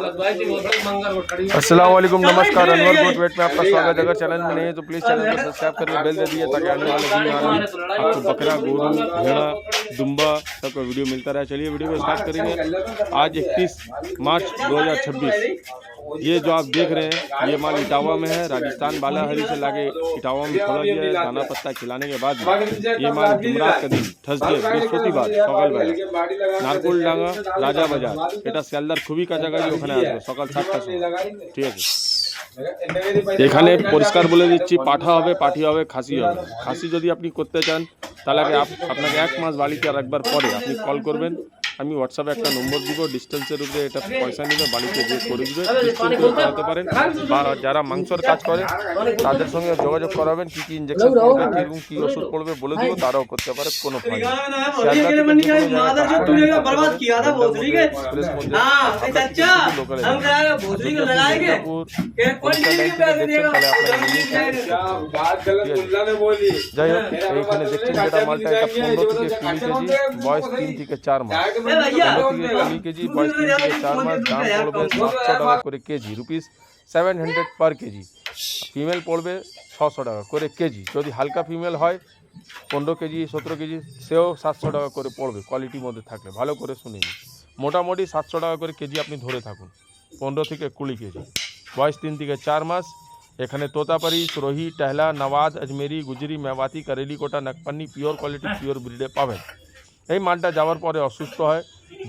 अस्सलाम वालेकुम, नमस्कार। अनवर गोट वेट में आपका स्वागत है। अगर चैनल में नहीं है तो प्लीज़ चैनल को सब्सक्राइब करके बेल दे दीजिए ताकि आने वाले दिन में आपको बकरा, गोरू, भेड़ा, दुम्बा सबका वीडियो मिलता रहे। चलिए वीडियो को स्टार्ट करेंगे। आज 31 मार्च 2026। ये जो आप देख रहे हैं ये माल इटावा में है। राजस्थान बालाहरी से लाके इटावा में छोड़ा गया है। दाना पत्ता खिलाने के बाद ये माल जुमरात का दिन थर्सडे बृहस्पतिवार सकाल बेला नारकोल डांगा राजा बाजार এটা শিয়ালদার খুবই কাছাকাছি, ওখানে আসবে সকাল 7টার সময়। ঠিক আছে, এখানে পরিষ্কার বলে দিচ্ছি, পাঠা হবে, পাঠি হবে, খাসি হবে। খাসি যদি আপনি করতে চান তাহলে আপনাকে 1 মাস বাড়িতে রাখবার পরে আপনি কল করবেন। আমি হোয়াটসঅ্যাপে একটা নম্বর দিব, ডিস্টেন্সের উপরে এটা পয়সা নিবে, বাড়িতে গিয়ে করে দিবে, করাতে পারেন। বা যারা মাংসর কাজ করে তাদের সঙ্গে যোগাযোগ করাবেন, কী কী ইঞ্জেকশন পড়বে, কীরকম কী ওষুধ পড়বে বলে দিব, তারাও করতে পারে, কোনো ভয় নেই। যাই হোক, এইখানে দেখছেন যেটা মালটা, এটা 15 থেকে 20 কেজি, বয়স 3 থেকে 4 মাস। 15 থেকে 20 কেজি, বয়স 3 থেকে 4 মাস। দাম পড়বে 700 টাকা করে কেজি, রুপিস 700 পার কেজি। ফিমেল পড়বে 600 টাকা করে কেজি। যদি হালকা ফিমেল হয় 15 কেজি 17 কেজি, সেও 700 টাকা করে পড়বে, কোয়ালিটির মধ্যে থাকলে। ভালো করে শুনে নিন, মোটামুটি 700 টাকা করে কেজি আপনি ধরে থাকুন। 15 থেকে 20 কেজি, বয়স 3 থেকে 4 মাস। এখানে তোতাপারি, সুরহি, টেহলা, নওয়াজ, আজমেরি, গুজরি, মেওয়াতি, কারেলি কোটা, নাগপান্নি পিওর কোয়ালিটি পিওর ব্রিডে পাবেন। এই মালটা যাওয়ার পরে অসুস্থ হয়,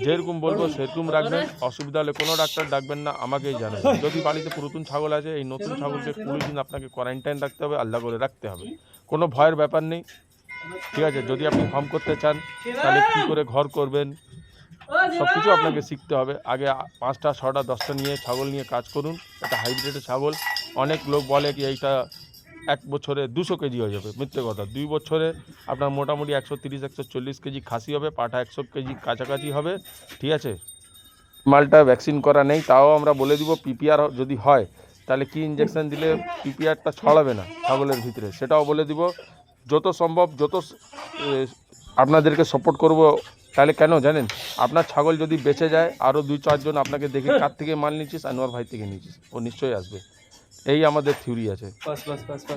যেরকম বলবো সেরকম রাখবেন। অসুবিধা হলে কোনো ডাক্তার ডাকবেন না, আমাকেই জানাবেন। যদি বাড়িতে নতুন ছাগল আছে, এই নতুন ছাগলকে 20 দিন আপনাকে কোয়ারেন্টাইন রাখতে হবে, আলাদা করে রাখতে হবে, কোনো ভয়ের ব্যাপার নেই। ঠিক আছে, যদি আপনি ফার্ম করতে চান তাহলে কী করে ঘর করবেন সব কিছু আপনাকে শিখতে হবে। আগে 5টা 6টা 10টা নিয়ে ছাগল নিয়ে কাজ করুন। এটা হাইব্রিডের ছাগল। অনেক লোক বলে কি এইটা 1 বছরে 200 কেজি হয়ে যাবে, মিথ্যে কথা। 2 বছরে আপনার মোটামুটি 130-140 কেজি খাসি হবে, পাঠা 100 কেজি কাছাকাছি হবে। ঠিক আছে, মালটা ভ্যাকসিন করা নেই, তাও আমরা বলে দিব। পিপিআর যদি হয় তাহলে কি ইঞ্জেকশন দিলে পিপিআরটা ছড়াবে না ছাগলের ভিতরে, সেটাও বলে দিব। যত সম্ভব আপনাদেরকে সাপোর্ট করব। তাহলে কেন জানেন, আপনার ছাগল যদি বেঁচে যায়, আরও 2-4 জন আপনাকে দেখি কার থেকে মাল নিচ্ছিস, আনোয়ার ভাই থেকে নিচ্ছিস, ও নিশ্চয়ই আসবে। এই আমাদের থিওরি আছে।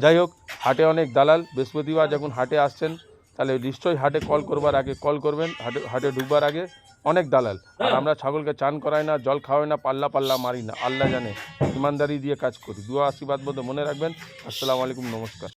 যাই হোক, হাটে অনেক দালাল। বৃহস্পতিবার যখন হাটে আসছেন তাহলে নিশ্চয়ই হাটে কল করবার আগে কল করবেন। হাটে ঢুকবার আগে অনেক দালাল। আর আমরা ছাগলকে চান করাই না, জল খাওয়াই না, পাল্লা মারি না। আল্লাহ জানে, ইমানদারি দিয়ে কাজ করি। দুয়া আশীর্বাদ মধ্যে মনে রাখবেন। আসসালামু আলাইকুম, নমস্কার।